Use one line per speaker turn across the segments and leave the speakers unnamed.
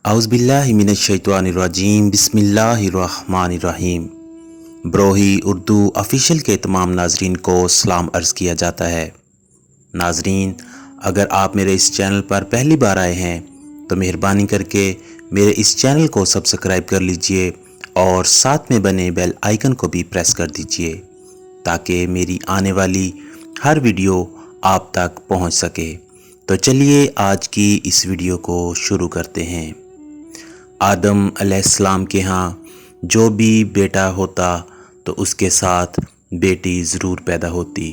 اعوذ باللہ من الشیطان الرجیم بسم اللہ الرحمن الرحیم۔ بروہی اردو آفیشیل کے تمام ناظرین کو سلام عرض کیا جاتا ہے۔ ناظرین، اگر آپ میرے اس چینل پر پہلی بار آئے ہیں تو مہربانی کر کے میرے اس چینل کو سبسکرائب کر لیجئے اور ساتھ میں بنے بیل آئیکن کو بھی پریس کر دیجئے تاکہ میری آنے والی ہر ویڈیو آپ تک پہنچ سکے۔ تو چلیے آج کی اس ویڈیو کو شروع کرتے ہیں۔ آدم علیہ السلام کے ہاں جو بھی بیٹا ہوتا تو اس کے ساتھ بیٹی ضرور پیدا ہوتی،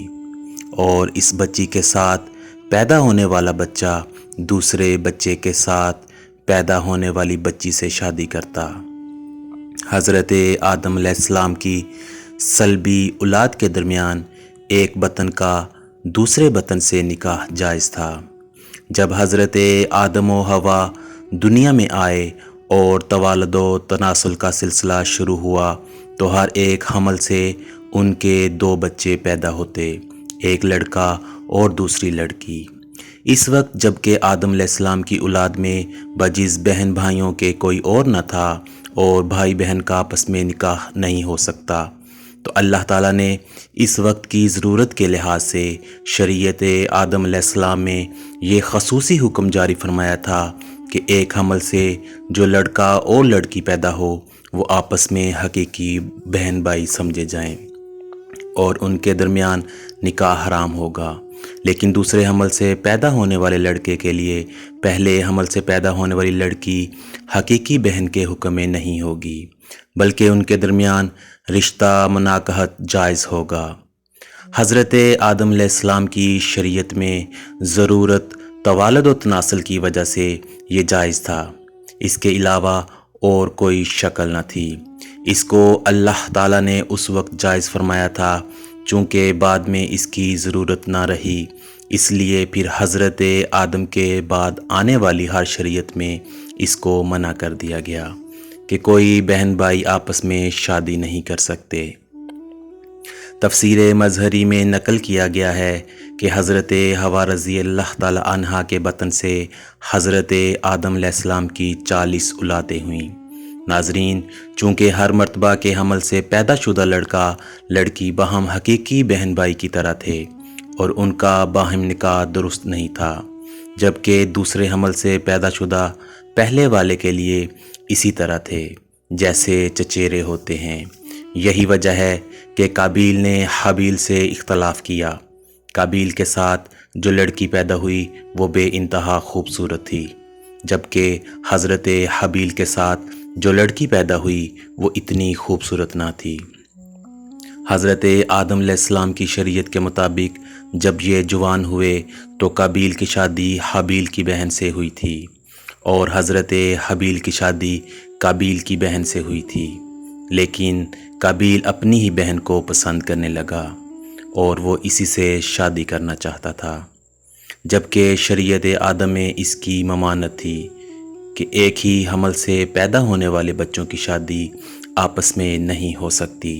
اور اس بچی کے ساتھ پیدا ہونے والا بچہ دوسرے بچے کے ساتھ پیدا ہونے والی بچی سے شادی کرتا۔ حضرت آدم علیہ السلام کی صلبی اولاد کے درمیان ایک بطن کا دوسرے بطن سے نکاح جائز تھا۔ جب حضرت آدم و حوا دنیا میں آئے اور توالد و تناسل کا سلسلہ شروع ہوا تو ہر ایک حمل سے ان کے دو بچے پیدا ہوتے، ایک لڑکا اور دوسری لڑکی۔ اس وقت جب کہ آدم علیہ السلام کی اولاد میں بجز بہن بھائیوں کے کوئی اور نہ تھا اور بھائی بہن کا آپس میں نکاح نہیں ہو سکتا، تو اللہ تعالیٰ نے اس وقت کی ضرورت کے لحاظ سے شریعت آدم علیہ السلام میں یہ خصوصی حکم جاری فرمایا تھا کہ ایک حمل سے جو لڑکا اور لڑکی پیدا ہو وہ آپس میں حقیقی بہن بھائی سمجھے جائیں اور ان کے درمیان نکاح حرام ہوگا۔ لیکن دوسرے حمل سے پیدا ہونے والے لڑکے کے لیے پہلے حمل سے پیدا ہونے والی لڑکی حقیقی بہن کے حکم میں نہیں ہوگی، بلکہ ان کے درمیان رشتہ مناکحت جائز ہوگا۔ حضرت آدم علیہ السلام کی شریعت میں ضرورت توالد و تناسل کی وجہ سے یہ جائز تھا، اس کے علاوہ اور کوئی شکل نہ تھی۔ اس کو اللہ تعالیٰ نے اس وقت جائز فرمایا تھا چونکہ بعد میں اس کی ضرورت نہ رہی، اس لیے پھر حضرت آدم کے بعد آنے والی ہر شریعت میں اس کو منع کر دیا گیا کہ کوئی بہن بھائی آپس میں شادی نہیں کر سکتے۔ تفسیر مظہری میں نقل کیا گیا ہے کہ حضرت حوا رضی اللہ تعالی عنہا کے بطن سے حضرت آدم علیہ السلام کی 40 اولادیں ہوئیں۔ ناظرین، چونکہ ہر مرتبہ کے حمل سے پیدا شدہ لڑکا لڑکی باہم حقیقی بہن بھائی کی طرح تھے اور ان کا باہم نکاح درست نہیں تھا، جبکہ دوسرے حمل سے پیدا شدہ پہلے والے کے لیے اسی طرح تھے جیسے چچیرے ہوتے ہیں۔ یہی وجہ ہے کہ قابیل نے حابیل سے اختلاف کیا۔ قابیل کے ساتھ جو لڑکی پیدا ہوئی وہ بے انتہا خوبصورت تھی، جبکہ حضرت حابیل کے ساتھ جو لڑکی پیدا ہوئی وہ اتنی خوبصورت نہ تھی۔ حضرت آدم علیہ السلام کی شریعت کے مطابق جب یہ جوان ہوئے تو قابیل کی شادی حابیل کی بہن سے ہوئی تھی اور حضرت حابیل کی شادی قابیل کی بہن سے ہوئی تھی، لیکن قابیل اپنی ہی بہن کو پسند کرنے لگا اور وہ اسی سے شادی کرنا چاہتا تھا، جبکہ شریعت آدم میں اس کی ممانعت تھی کہ ایک ہی حمل سے پیدا ہونے والے بچوں کی شادی آپس میں نہیں ہو سکتی۔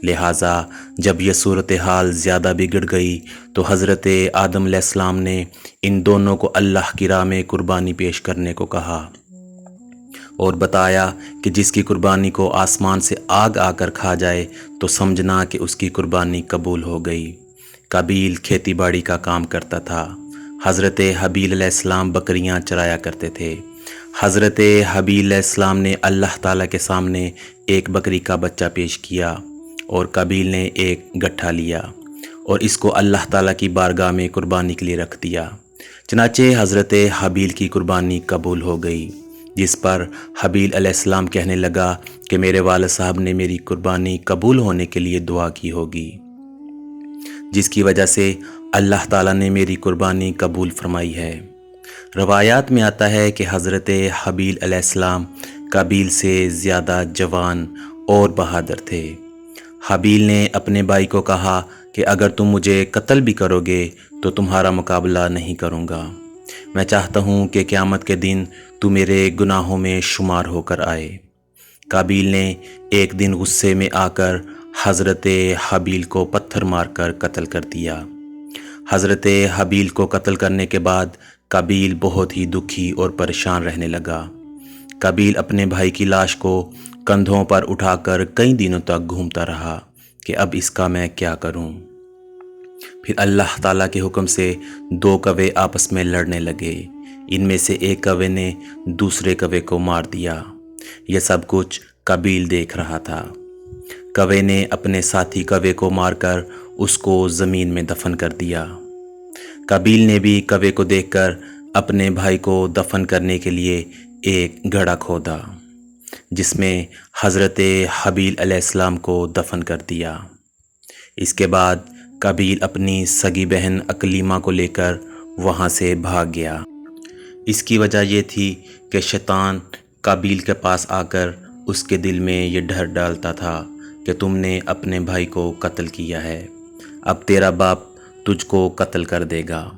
لہٰذا جب یہ صورتحال زیادہ بگڑ گئی تو حضرت آدم علیہ السلام نے ان دونوں کو اللہ کی راہ میں قربانی پیش کرنے کو کہا اور بتایا کہ جس کی قربانی کو آسمان سے آگ آ کر کھا جائے تو سمجھنا کہ اس کی قربانی قبول ہو گئی۔ قابیل کھیتی باڑی کا کام کرتا تھا، حضرت حابیل علیہ السلام بکریاں چرایا کرتے تھے۔ حضرت حابیل علیہ السلام نے اللہ تعالیٰ کے سامنے ایک بکری کا بچہ پیش کیا اور قابیل نے ایک گٹھا لیا اور اس کو اللہ تعالیٰ کی بارگاہ میں قربانی کے لیے رکھ دیا۔ چنانچہ حضرت حابیل کی قربانی قبول ہو گئی، جس پر حابیل علیہ السلام کہنے لگا کہ میرے والد صاحب نے میری قربانی قبول ہونے کے لیے دعا کی ہوگی، جس کی وجہ سے اللہ تعالیٰ نے میری قربانی قبول فرمائی ہے۔ روایات میں آتا ہے کہ حضرت حابیل علیہ السلام قابیل سے زیادہ جوان اور بہادر تھے۔ حابیل نے اپنے بھائی کو کہا کہ اگر تم مجھے قتل بھی کرو گے تو تمہارا مقابلہ نہیں کروں گا، میں چاہتا ہوں کہ قیامت کے دن تو میرے گناہوں میں شمار ہو کر آئے۔ قابیل نے ایک دن غصے میں آ کر حضرت حابیل کو پتھر مار کر قتل کر دیا۔ حضرت حابیل کو قتل کرنے کے بعد قابیل بہت ہی دکھی اور پریشان رہنے لگا۔ کابیل اپنے بھائی کی لاش کو کندھوں پر اٹھا کر کئی دنوں تک گھومتا رہا کہ اب اس کا میں کیا کروں۔ پھر اللہ تعالیٰ کے حکم سے 2 کوے آپس میں لڑنے لگے۔ ان میں سے ایک کوے نے دوسرے کوے کو مار دیا۔ یہ سب کچھ کابیل دیکھ رہا تھا۔ کوے نے اپنے ساتھی کوے کو مار کر اس کو زمین میں دفن کر دیا۔ کابیل نے بھی کوے کو دیکھ کر اپنے بھائی کو دفن کرنے کے لیے ایک گڑھا کھودا، جس میں حضرت حابیل علیہ السلام کو دفن کر دیا۔ اس کے بعد کابیل اپنی سگی بہن اکلیمہ کو لے کر وہاں سے بھاگ گیا۔ اس کی وجہ یہ تھی کہ شیطان کابیل کے پاس آ کر اس کے دل میں یہ ڈر ڈالتا تھا کہ تم نے اپنے بھائی کو قتل کیا ہے، اب تیرا باپ تجھ کو قتل کر دے گا۔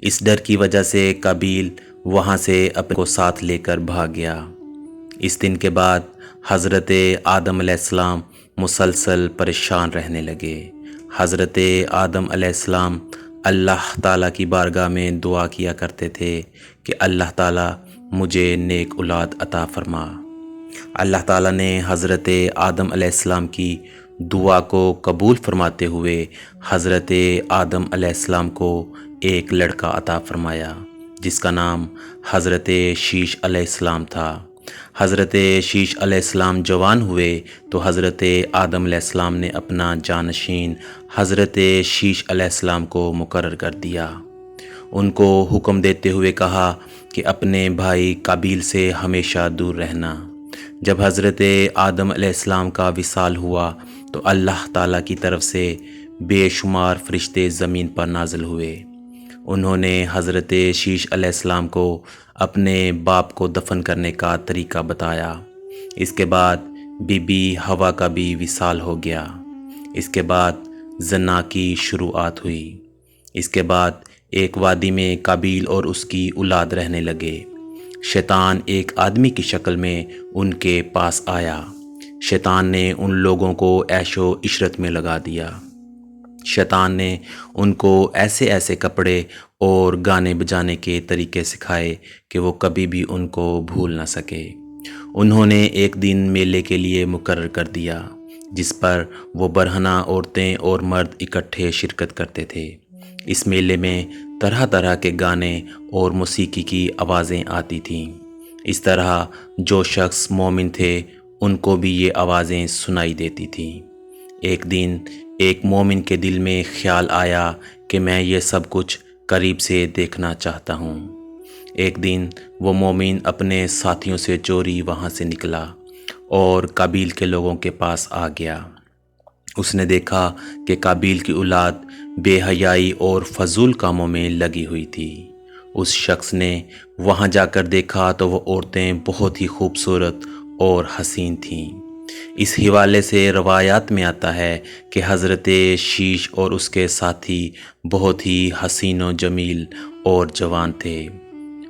اس ڈر کی وجہ سے کابیل وہاں سے اپنے کو ساتھ لے کر بھاگ گیا۔ اس دن کے بعد حضرت آدم علیہ السلام مسلسل پریشان رہنے لگے۔ حضرت آدم علیہ السلام اللہ تعالیٰ کی بارگاہ میں دعا کیا کرتے تھے کہ اللہ تعالیٰ مجھے نیک اولاد عطا فرما۔ اللہ تعالیٰ نے حضرت آدم علیہ السلام کی دعا کو قبول فرماتے ہوئے حضرت آدم علیہ السلام کو ایک لڑکا عطا فرمایا، جس کا نام حضرت شیش علیہ السلام تھا۔ حضرت شیش علیہ السلام جوان ہوئے تو حضرت آدم علیہ السلام نے اپنا جانشین حضرت شیش علیہ السلام کو مقرر کر دیا۔ ان کو حکم دیتے ہوئے کہا کہ اپنے بھائی کابیل سے ہمیشہ دور رہنا۔ جب حضرت آدم علیہ السلام کا وصال ہوا تو اللہ تعالیٰ کی طرف سے بے شمار فرشتے زمین پر نازل ہوئے۔ انہوں نے حضرت شیش علیہ السلام کو اپنے باپ کو دفن کرنے کا طریقہ بتایا۔ اس کے بعد بی بی ہوا کا بھی وصال ہو گیا۔ اس کے بعد زنا کی شروعات ہوئی۔ اس کے بعد ایک وادی میں کابیل اور اس کی اولاد رہنے لگے۔ شیطان ایک آدمی کی شکل میں ان کے پاس آیا۔ شیطان نے ان لوگوں کو عیش و عشرت میں لگا دیا۔ شیطان نے ان کو ایسے ایسے کپڑے اور گانے بجانے کے طریقے سکھائے کہ وہ کبھی بھی ان کو بھول نہ سکے۔ انہوں نے ایک دن میلے کے لیے مقرر کر دیا، جس پر وہ برہنہ عورتیں اور مرد اکٹھے شرکت کرتے تھے۔ اس میلے میں طرح طرح کے گانے اور موسیقی کی آوازیں آتی تھیں۔ اس طرح جو شخص مومن تھے ان کو بھی یہ آوازیں سنائی دیتی تھیں۔ ایک دن ایک مومن کے دل میں خیال آیا کہ میں یہ سب کچھ قریب سے دیکھنا چاہتا ہوں۔ ایک دن وہ مومن اپنے ساتھیوں سے چوری وہاں سے نکلا اور کابیل کے لوگوں کے پاس آ گیا۔ اس نے دیکھا کہ کابیل کی اولاد بے حیائی اور فضول کاموں میں لگی ہوئی تھی۔ اس شخص نے وہاں جا کر دیکھا تو وہ عورتیں بہت ہی خوبصورت اور حسین تھیں۔ اس حوالے سے روایات میں آتا ہے کہ حضرت شیش اور اس کے ساتھی بہت ہی حسین و جمیل اور جوان تھے۔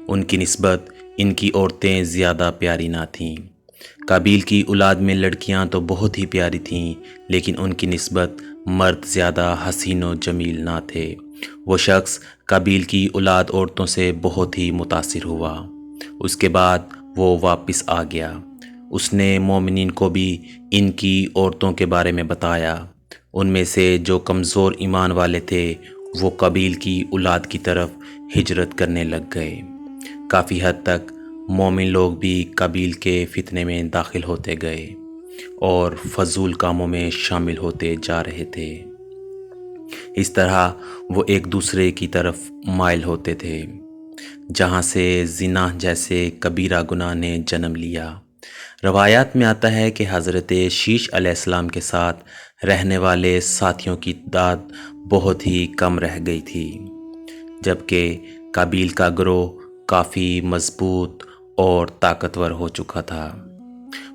ان کی نسبت ان کی عورتیں زیادہ پیاری نہ تھیں۔ کابیل کی اولاد میں لڑکیاں تو بہت ہی پیاری تھیں، لیکن ان کی نسبت مرد زیادہ حسین و جمیل نہ تھے۔ وہ شخص کابیل کی اولاد عورتوں سے بہت ہی متاثر ہوا۔ اس کے بعد وہ واپس آ گیا۔ اس نے مومنین کو بھی ان کی عورتوں کے بارے میں بتایا۔ ان میں سے جو کمزور ایمان والے تھے وہ کابیل کی اولاد کی طرف ہجرت کرنے لگ گئے۔ کافی حد تک مومن لوگ بھی کابیل کے فتنے میں داخل ہوتے گئے اور فضول کاموں میں شامل ہوتے جا رہے تھے۔ اس طرح وہ ایک دوسرے کی طرف مائل ہوتے تھے، جہاں سے زنا جیسے کبیرہ گناہ نے جنم لیا۔ روایات میں آتا ہے کہ حضرت شیش علیہ السلام کے ساتھ رہنے والے ساتھیوں کی تعداد بہت ہی کم رہ گئی تھی، جبکہ کابیل کا گروہ کافی مضبوط اور طاقتور ہو چکا تھا۔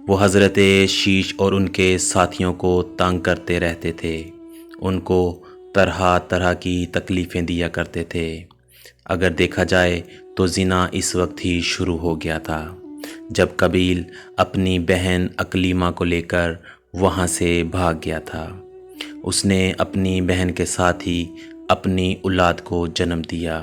وہ حضرت شیش اور ان کے ساتھیوں کو تنگ کرتے رہتے تھے، ان کو طرح طرح کی تکلیفیں دیا کرتے تھے۔ اگر دیکھا جائے تو زنا اس وقت ہی شروع ہو گیا تھا جب کابیل اپنی بہن اکلیمہ کو لے کر وہاں سے بھاگ گیا تھا۔ اس نے اپنی بہن کے ساتھ ہی اپنی اولاد کو جنم دیا۔